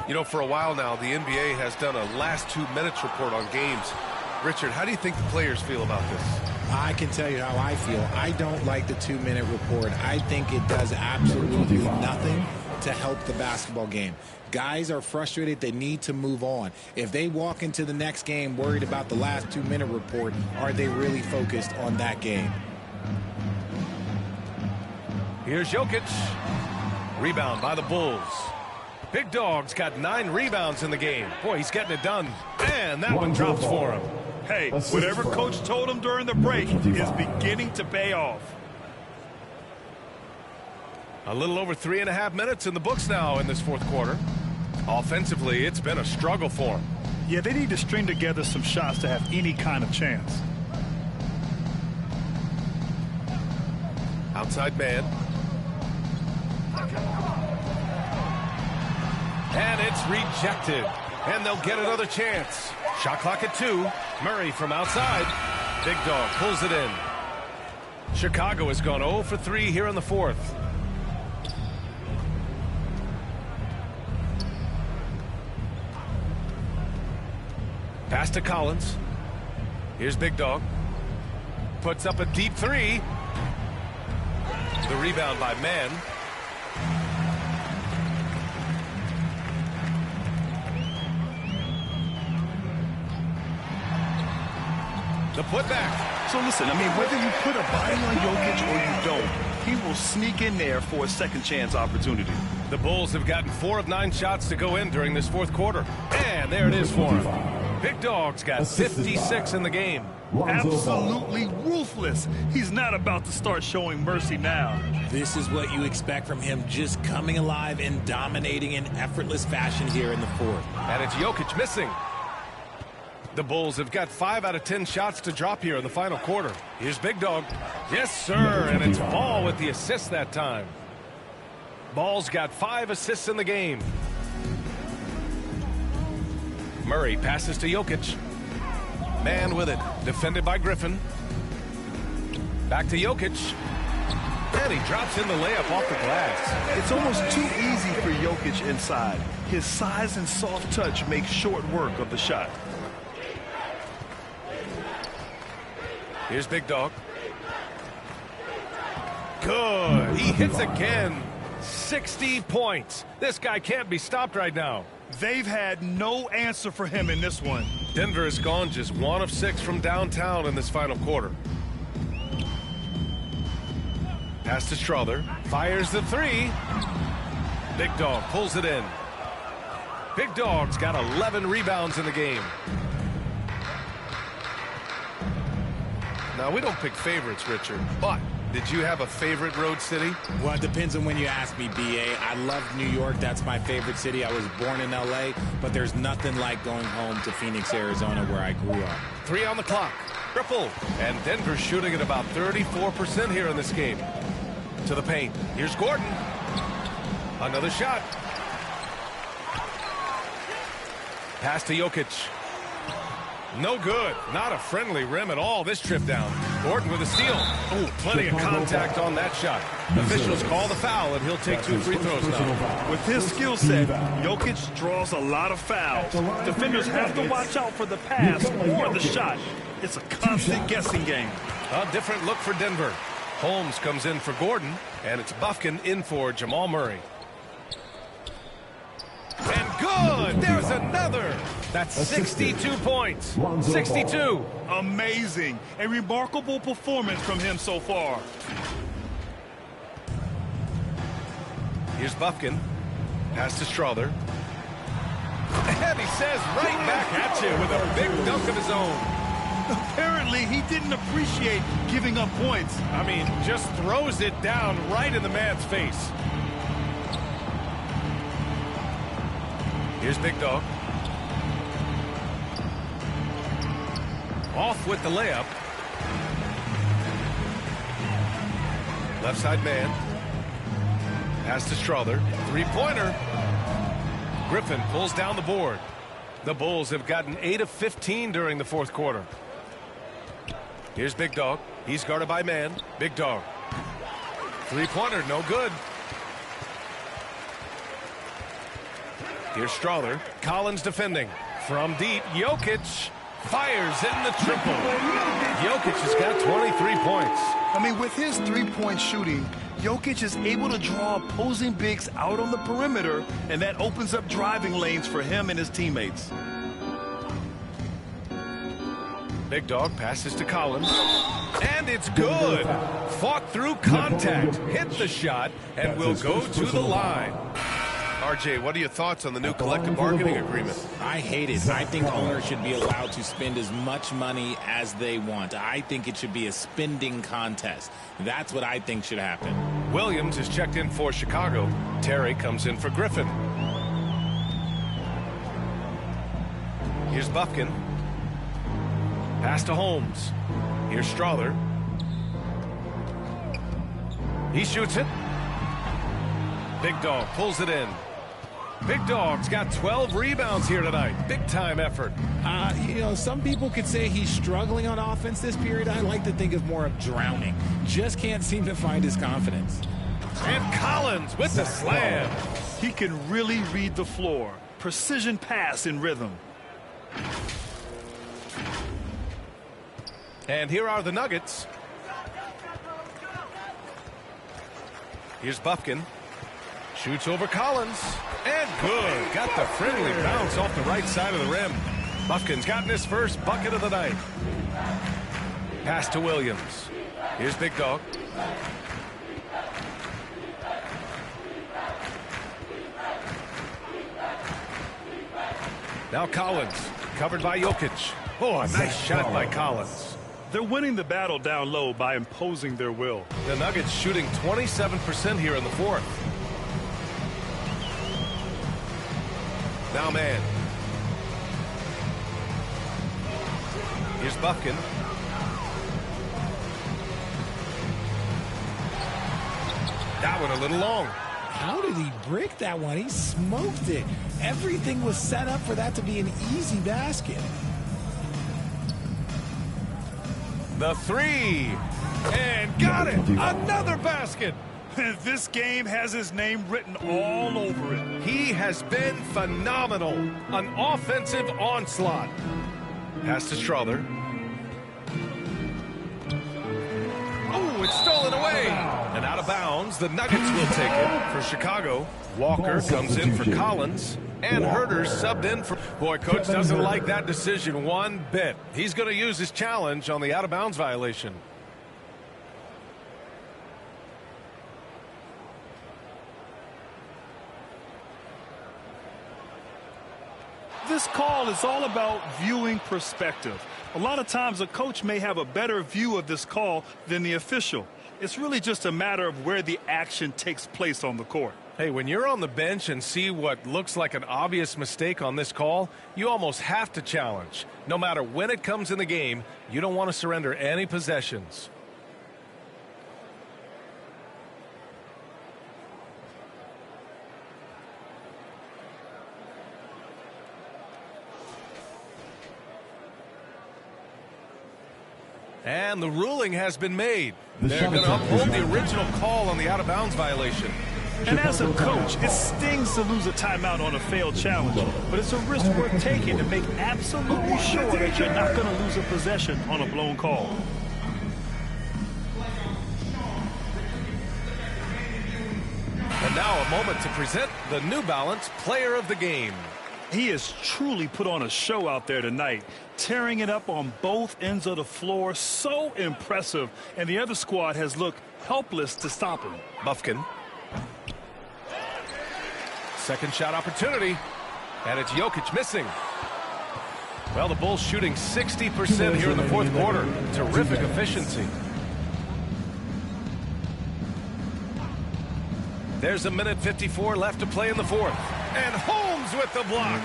You know, for a while now, the NBA has done a last 2 minutes report on games. Richard, how do you think the players feel about this? I can tell you how I feel. I don't like the 2-minute report. I think it does absolutely nothing to help the basketball game. Guys are frustrated. They need to move on. If they walk into the next game worried about the last 2-minute report, are they really focused on that game? Here's Jokic. Rebound by the Bulls. Big Dog's got 9 rebounds in the game. Boy, he's getting it done. And that one drops for him. Hey, whatever coach told him during the break is beginning to pay off. A little over 3.5 minutes in the books now in this fourth quarter. Offensively, it's been a struggle for him. Yeah, they need to string together some shots to have any kind of chance. Outside man. And it's rejected. And they'll get another chance. Shot clock at 2. Murray from outside. Big Dog pulls it in. Chicago has gone 0 for 3 here in the fourth. Pass to Collins. Here's Big Dog. Puts up a deep 3. The rebound by Mann. The putback. So listen, I mean, whether you put a body on Jokic or you don't, he will sneak in there for a second chance opportunity. The Bulls have gotten 4 of 9 shots to go in during this fourth quarter. And there it is for him. Big Dog's got 56 in the game. Absolutely ruthless. He's not about to start showing mercy now. This is what you expect from him, just coming alive and dominating in effortless fashion here in the fourth. And it's Jokic missing. The Bulls have got 5 out of 10 shots to drop here in the final quarter. Here's Big Dog. Yes, sir. And it's Ball with the assist that time. Ball's got 5 assists in the game. Murray passes to Jokic. Man with it. Defended by Griffin. Back to Jokic. And he drops in the layup off the glass. It's almost too easy for Jokic inside. His size and soft touch make short work of the shot. Here's Big Dog. Good. He hits again. 60 points. This guy can't be stopped right now. They've had no answer for him in this one. Denver has gone just 1 of 6 from downtown in this final quarter. Pass to Strother. Fires the 3. Big Dog pulls it in. Big Dog's got 11 rebounds in the game. Now, we don't pick favorites, Richard, but did you have a favorite road city? Well, it depends on when you ask me, B.A. I love New York. That's my favorite city. I was born in L.A., but there's nothing like going home to Phoenix, Arizona, where I grew up. 3 on the clock. Triple. And Denver shooting at about 34% here in this game. To the paint. Here's Gordon. Another shot. Pass to Jokic. No good. Not a friendly rim at all this trip down. Gordon with a steal. Oh, plenty of contact on that shot. Officials call the foul, and he'll take 2 free throws now. With his skill set, Jokic draws a lot of fouls. Defenders have to watch out for the pass or the shot. It's a constant guessing game. A different look for Denver. Holmes comes in for Gordon, and it's Bufkin in for Jamal Murray. And good! There's another! That's 62 points. 62. Amazing. A remarkable performance from him so far. Here's Bufkin. Pass to Strother. And he says right back at you with a big dunk of his own. Apparently, he didn't appreciate giving up points. I mean, just throws it down right in the man's face. Here's Big Dog. Off with the layup. Left side man. Pass to Strother. Three-pointer. Griffin pulls down the board. The Bulls have gotten 8 of 15 during the fourth quarter. Here's Big Dog. He's guarded by man. Big Dog. Three-pointer, no good. Here's Strother. Collins defending. From deep, Jokic fires in the triple. Jokic has got 23 points. I mean, with his three-point shooting, Jokic is able to draw opposing bigs out on the perimeter, and that opens up driving lanes for him and his teammates. Big Dog passes to Collins. And it's good. Fought through contact. Hit the shot and will go to the line. RJ, what are your thoughts on the new collective bargaining agreement? I hate it. I think owners should be allowed to spend as much money as they want. I think it should be a spending contest. That's what I think should happen. Williams is checked in for Chicago. Terry comes in for Griffin. Here's Bufkin. Pass to Holmes. Here's Strother. He shoots it. Big Dog pulls it in. Big Dog's got 12 rebounds here tonight. Big time effort. You know, some people could say he's struggling on offense this period. I like to think of more of drowning. Just can't seem to find his confidence. And Collins with the slam. He can really read the floor. Precision pass in rhythm. And here are the Nuggets. Here's Bufkin. Shoots over Collins. And good. Got the friendly bounce off the right side of the rim. Bufkin's gotten his first bucket of the night. Pass to Williams. Here's Big Dog. Now Collins. Covered by Jokic. Oh, a nice shot by Collins. They're winning the battle down low by imposing their will. The Nuggets shooting 27% here in the fourth. Now man. Here's Bufkin. That one a little long. How did he break that one? He smoked it. Everything was set up for that to be an easy basket. The three. And got it. Another basket. This game has his name written all over it. He has been phenomenal. An offensive onslaught. Pass to Strother. Oh, it's stolen away. And out of bounds, the Nuggets will take it. For Chicago, Walker comes in for Collins. And Herter's subbed in for... Boy, coach doesn't like that decision one bit. He's going to use his challenge on the out-of-bounds violation. This call is all about viewing perspective. A lot of times a coach may have a better view of this call than the official. It's really just a matter of where the action takes place on the court. Hey, when you're on the bench and see what looks like an obvious mistake on this call, you almost have to challenge. No matter when it comes in the game, you don't want to surrender any possessions. And the ruling has been made. They're going to uphold the original call on the out-of-bounds violation. And as a coach, it stings to lose a timeout on a failed challenge, but it's a risk worth taking to make absolutely sure that you're not going to lose a possession on a blown call. And now a moment to present the New Balance Player of the Game. He has truly put on a show out there tonight, tearing it up on both ends of the floor. So impressive, and the other squad has looked helpless to stop him. Bufkin. Second shot opportunity, and it's Jokic missing. Well, the Bulls shooting 60% here in the fourth quarter. Terrific efficiency. There's a minute 54 left to play in the fourth. And Holmes with the block.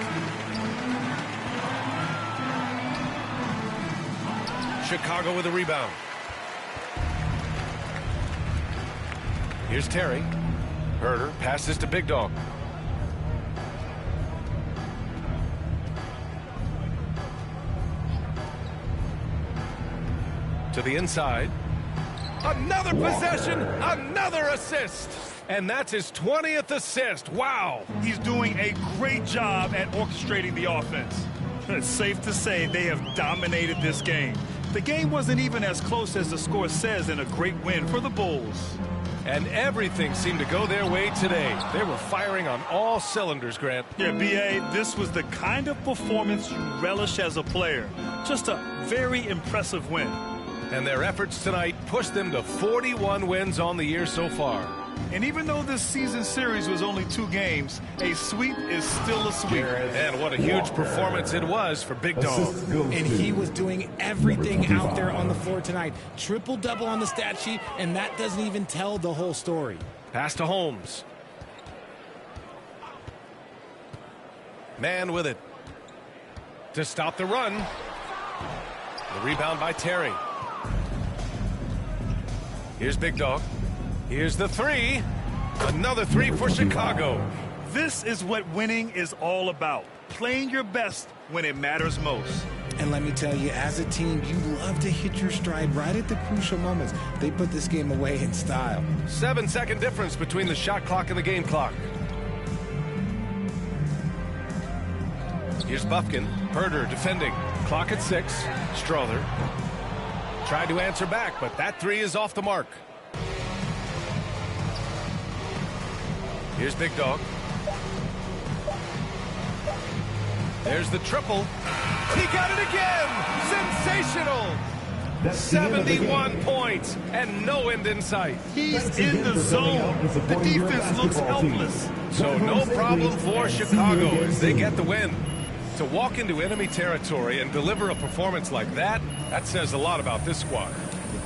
Chicago with a rebound. Here's Terry. Herder passes to Big Dog. To the inside. Another possession, another assist. And that's his 20th assist. Wow. He's doing a great job at orchestrating the offense. It's safe to say they have dominated this game. The game wasn't even as close as the score says in a great win for the Bulls. And everything seemed to go their way today. They were firing on all cylinders, Grant. Yeah, B.A., this was the kind of performance you relish as a player. Just a very impressive win. And their efforts tonight pushed them to 41 wins on the year so far. And even though this season series was only 2 games, a sweep is still a sweep. And what a huge performance it was for Big Dog. And he was doing everything out there on the floor tonight. Triple-double on the stat sheet, and that doesn't even tell the whole story. Pass to Holmes. Man with it. To stop the run. The rebound by Terry. Here's Big Dog. Here's the three. Another three for Chicago. This is what winning is all about. Playing your best when it matters most. And let me tell you, as a team, you love to hit your stride right at the crucial moments. They put this game away in style. 7-second difference between the shot clock and the game clock. Here's Bufkin. Herder defending. Clock at 6. Strother tried to answer back, but that three is off the mark. Here's Big Dog. There's the triple. He got it again! Sensational! 71 points and no end in sight. He's in the zone. The defense looks helpless. So no problem for Chicago as they get the win. To walk into enemy territory and deliver a performance like that, that says a lot about this squad.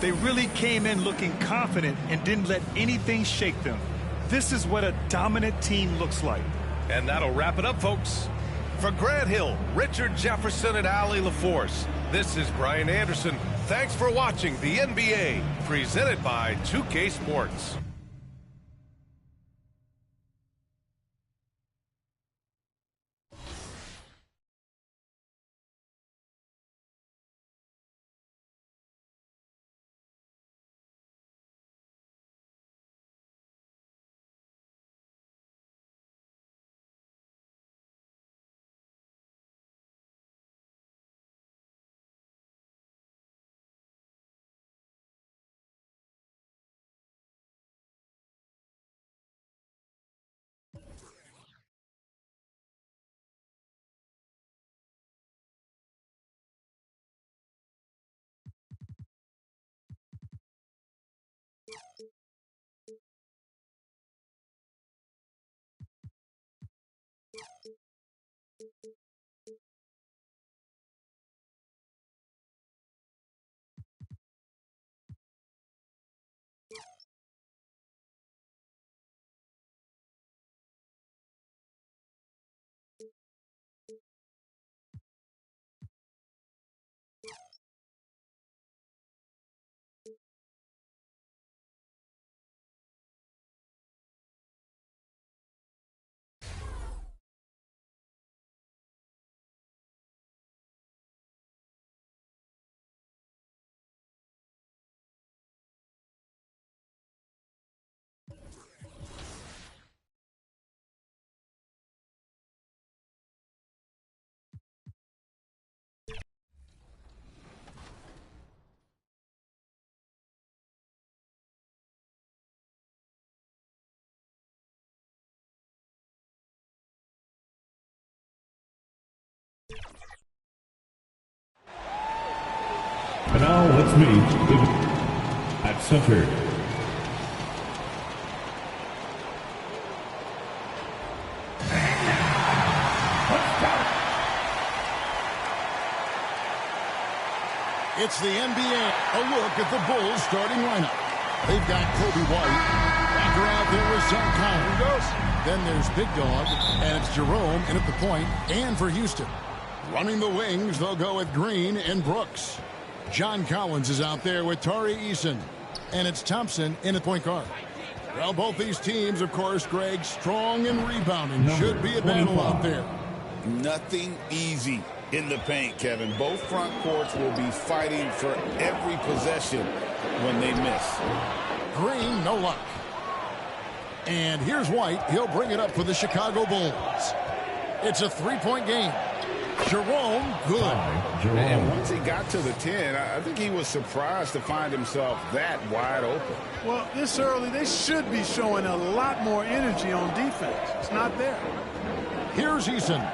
They really came in looking confident and didn't let anything shake them. This is what a dominant team looks like. And that'll wrap it up, folks. For Grant Hill, Richard Jefferson, and Allie LaForce, this is Brian Anderson. Thanks for watching the NBA, presented by 2K Sports. And now let's meet at center. It's the NBA. A look at the Bulls starting lineup. They've got Kobe White. Backer out there is Zach Collins. Then there's Big Dog, and it's Jerome in at the point. And for Houston, running the wings, they'll go with Green and Brooks. John Collins is out there with Tari Eason. And it's Thompson in at point guard. Well, both these teams, of course, Greg, strong and rebounding. Should be a battle out there. Nothing easy in the paint, Kevin. Both front courts will be fighting for every possession when they miss. Green, no luck. And here's White. He'll bring it up for the Chicago Bulls. It's a three-point game. Jerome, good. And once he got to the 10, I think he was surprised to find himself that wide open. Well, this early, they should be showing a lot more energy on defense. It's not there. Here's Eason.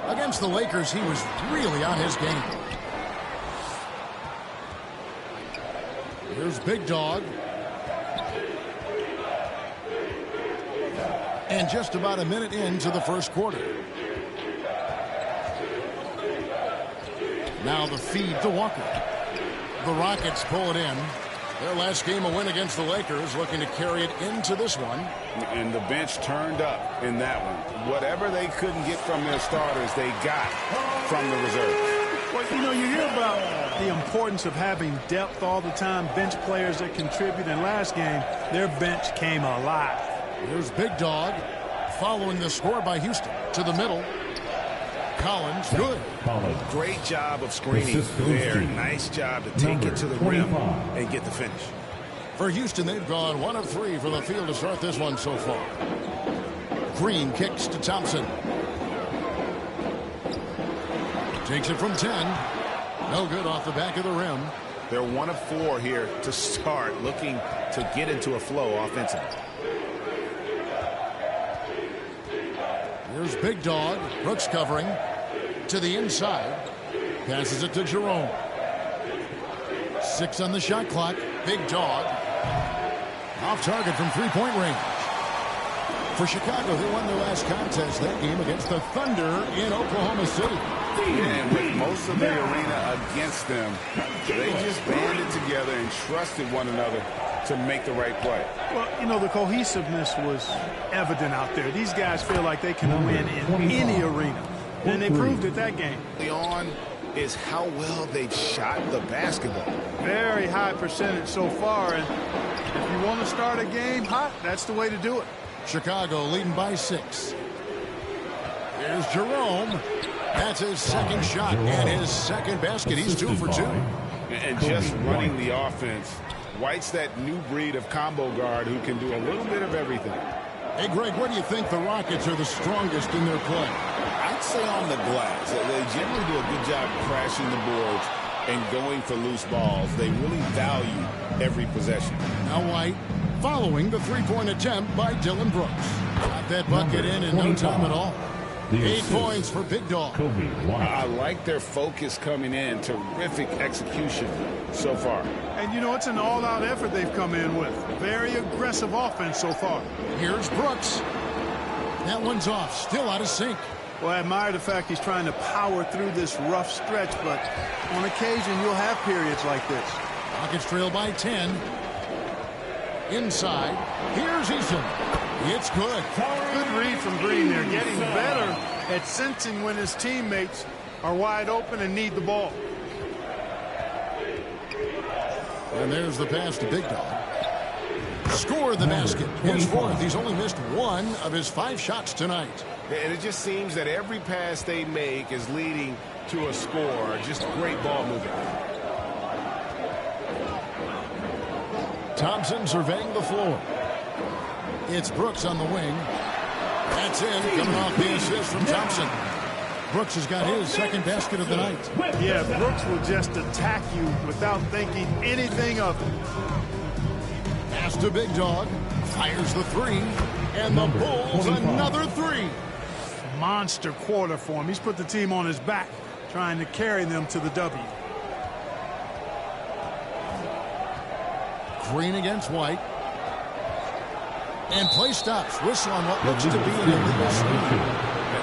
Against the Lakers, he was really on his game. Here's Big Dog. And just about a minute into the first quarter. Now the feed to Walker. The Rockets pull it in. Their last game a win against the Lakers, looking to carry it into this one. And the bench turned up in that one. Whatever they couldn't get from their starters, they got from the reserves. Well, you know, you hear about the importance of having depth all the time, bench players that contribute. In last game, their bench came alive. Here's Big Dog following the score by Houston to the middle. Collins, good. Great job of screening there. Nice job to take it to the rim and get the finish. For Houston, they've gone 1 of 3 from the field to start this one so far. Green kicks to Thompson. Takes it from 10. No good off the back of the rim. They're 1 of 4 here to start, looking to get into a flow offensively. Here's Big Dog. Brooks covering. To the inside. Passes it to Jerome. 6 on the shot clock. Big Dog. Off target from three-point range. For Chicago, they won their last contest that game against the Thunder in Oklahoma City. And with most of the arena against them, they just banded together and trusted one another to make the right play. Well, you know, the cohesiveness was evident out there. These guys feel like they can win in any arena. And they proved it that game. On is how well they've shot the basketball. Very high percentage so far. And if you want to start a game hot, that's the way to do it. Chicago leading by 6. Here's Jerome. That's his second shot and his second basket. He's 2 for 2. And just running the offense, White's that new breed of combo guard who can do a little bit of everything. Hey, Greg, where do you think the Rockets are the strongest in their play? I'd say on the glass. They generally do a good job crashing the boards and going for loose balls. They really value every possession. Now White following the three-point attempt by Dylan Brooks. Got that bucket in no time at all. 8 points for Big Dog. I like their focus coming in. Terrific execution so far. And, you know, it's an all-out effort they've come in with. Very aggressive offense so far. Here's Brooks. That one's off. Still out of sync. Well, I admire the fact he's trying to power through this rough stretch, but on occasion you'll have periods like this. Rockets trail by 10. Inside. Here's Eason. It's good. Good read from Green there. Getting better at sensing when his teammates are wide open and need the ball. And there's the pass to Big Dog. Scored the basket. His 4th. He's only missed 1 of his 5 shots tonight. And it just seems that every pass they make is leading to a score. Just great ball movement. Thompson surveying the floor. It's Brooks on the wing. That's in. Coming off the assist from Thompson. Brooks has got his second basket of the night. Yeah, Brooks will just attack you without thinking anything of it. Pass to Big Dog. Fires the 3. And the Bulls another 3. monster quarter for him. He's put the team on his back, trying to carry them to the W. Green against White. And play stops. Whistle on what looks to be an illegal swing.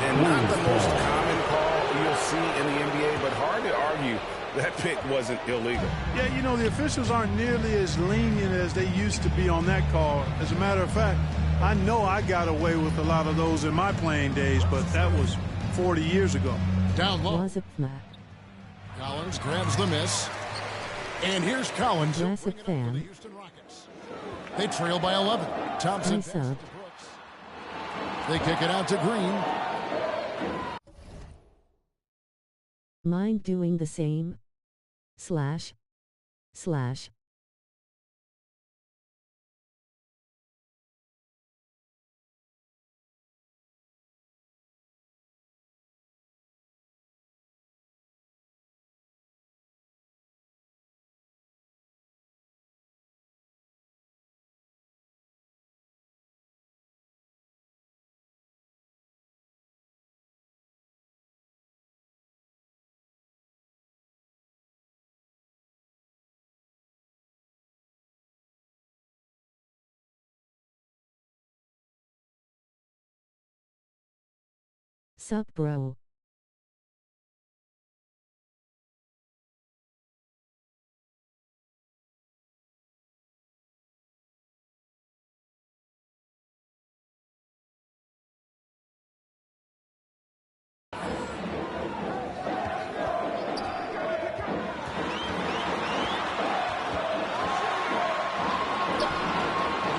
And not the most common call you'll see in the NBA, but hard to argue that pick wasn't illegal. Yeah, you know, the officials aren't nearly as lenient as they used to be on that call. As a matter of fact, I know I got away with a lot of those in my playing days, but that was 40 years ago. Down low. Collins grabs the miss. And here's Collins. The Houston Rockets. They trail by 11. Thompson passes to Brooks. They kick it out to Green. Mind doing the same? // Sup, bro?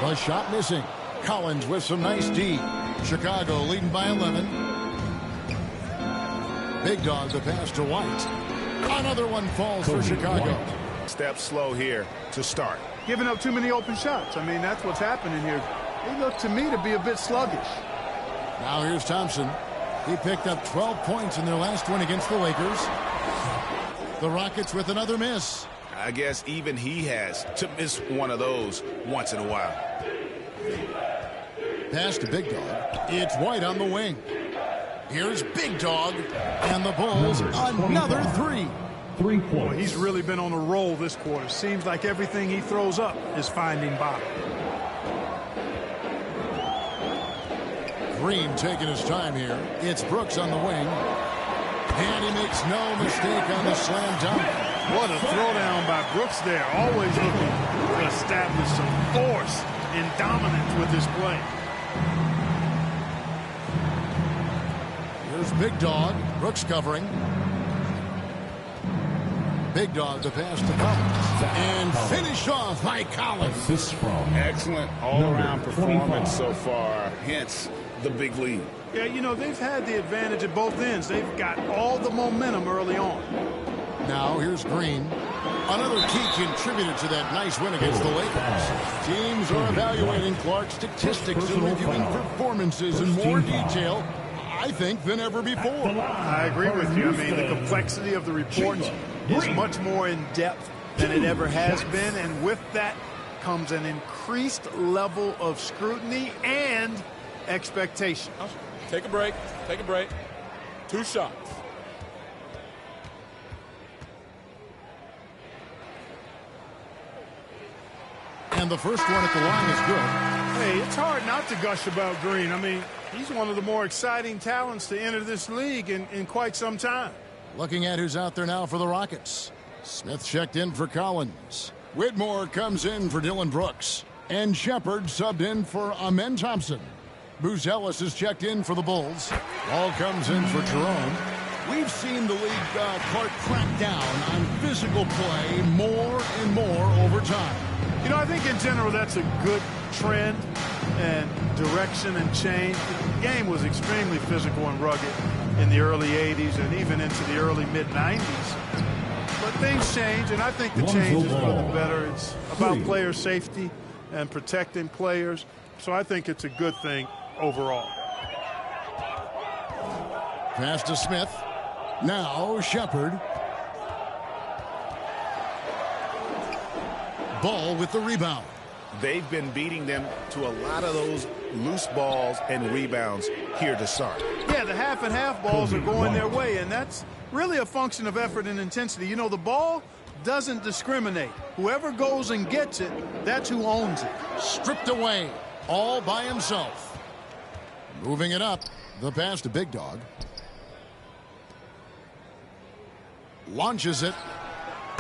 The shot missing. Collins with some nice D. Chicago leading by 11. Big Dog the pass to White. Another one falls for Chicago. Step slow here to start. Giving up too many open shots. I mean, that's what's happening here. They look to me to be a bit sluggish. Now here's Thompson. He picked up 12 points in their last win against the Lakers. The Rockets with another miss. I guess even he has to miss one of those once in a while. Pass to Big Dog. It's White on the wing. Here's Big Dog. And the Bulls, another three. Boy, he's really been on a roll this quarter. Seems like everything he throws up is finding bottom. Green taking his time here. It's Brooks on the wing. And he makes no mistake on the slam dunk. What a throwdown by Brooks there. Always looking to establish some force and dominance with his play. Here's Big Dog. Brooks covering. Big Dog the pass to Collins. And finished off by Collins. Excellent all-around performance so far. Hence the big lead. Yeah, you know, they've had the advantage at both ends. They've got all the momentum early on. Now here's Green. Another key contributor to that nice win against the Lakers. Teams are evaluating Clark's statistics and reviewing performances in more detail, I think, than ever before. I agree with you. I mean, the complexity of the reports is much more in depth than it ever has been, and with that comes an increased level of scrutiny and expectation. Take a break. Take a break. 2 shots. And the first one at the line is good. Hey, it's hard not to gush about Green. I mean, he's one of the more exciting talents to enter this league in quite some time. Looking at who's out there now for the Rockets. Smith checked in for Collins. Whitmore comes in for Dylan Brooks. And Shepard subbed in for Amen Thompson. Booz Ellis is checked in for the Bulls. Ball comes in for Jerome. We've seen the league Clark crack down on physical play more and more over time. You know, I think in general that's a good trend and direction and change. The game was extremely physical and rugged in the early 80s and even into the early mid-90s. But things change, and I think the change is for the better. It's about player safety and protecting players. So I think it's a good thing overall. Pass to Smith. Now Shepard. Ball with the rebound. They've been beating them to a lot of those loose balls and rebounds here to start. Yeah, the half and half balls are going their way, and that's really a function of effort and intensity. You know, the ball doesn't discriminate. Whoever goes and gets it, that's who owns it. Stripped away, all by himself. Moving it up, the pass to Big Dog. Launches it.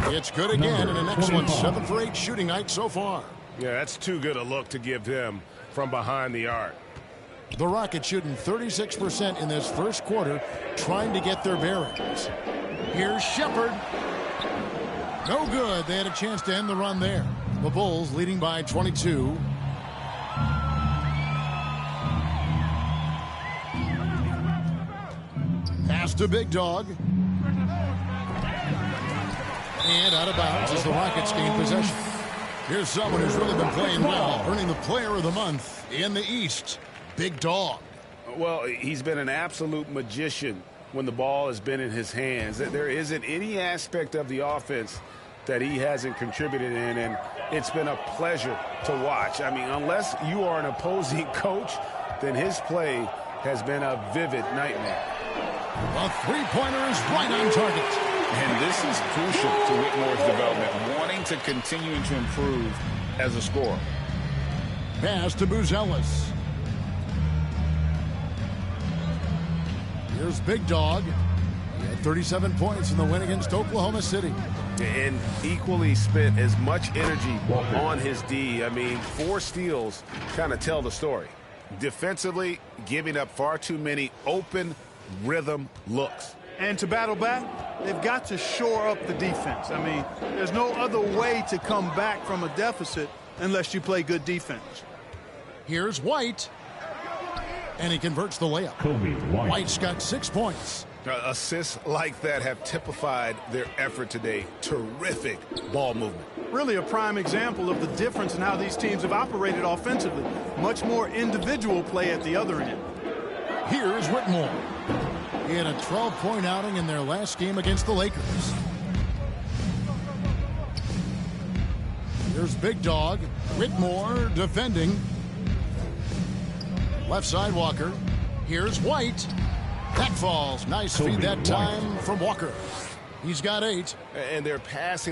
It's good again, and an excellent 7 for 8 shooting night so far. Yeah, that's too good a look to give him from behind the arc. The Rockets shooting 36% in this first quarter, trying to get their bearings. Here's Shepherd. No good. They had a chance to end the run there. The Bulls leading by 22. Pass to Big Dog. And out of bounds as the Rockets gain possession. Here's someone who's really been playing well, earning the Player of the Month in the East. Big Dog. Well, he's been an absolute magician when the ball has been in his hands. There isn't any aspect of the offense that he hasn't contributed in, and it's been a pleasure to watch. I mean, unless you are an opposing coach, then his play has been a vivid nightmare. A three-pointer is right on target. And this is crucial to Whitmore's development, wanting to continue to improve as a scorer. Pass to Buzelis. Here's Big Dog. He had 37 points in the win against Oklahoma City. And equally spent as much energy on his D. I mean, 4 steals kind of tell the story. Defensively, giving up far too many open rhythm looks. And to battle back, they've got to shore up the defense. I mean, there's no other way to come back from a deficit unless you play good defense. Here's White. And he converts the layup. White's got 6 points. Assists like that have typified their effort today. Terrific ball movement. Really a prime example of the difference in how these teams have operated offensively. Much more individual play at the other end. Here's Whitmore. He had a 12-point outing in their last game against the Lakers. Here's Big Dog. Whitmore defending. Left side Walker. Here's White. That falls. Nice feed that time from Walker. He's got 8. And they're passing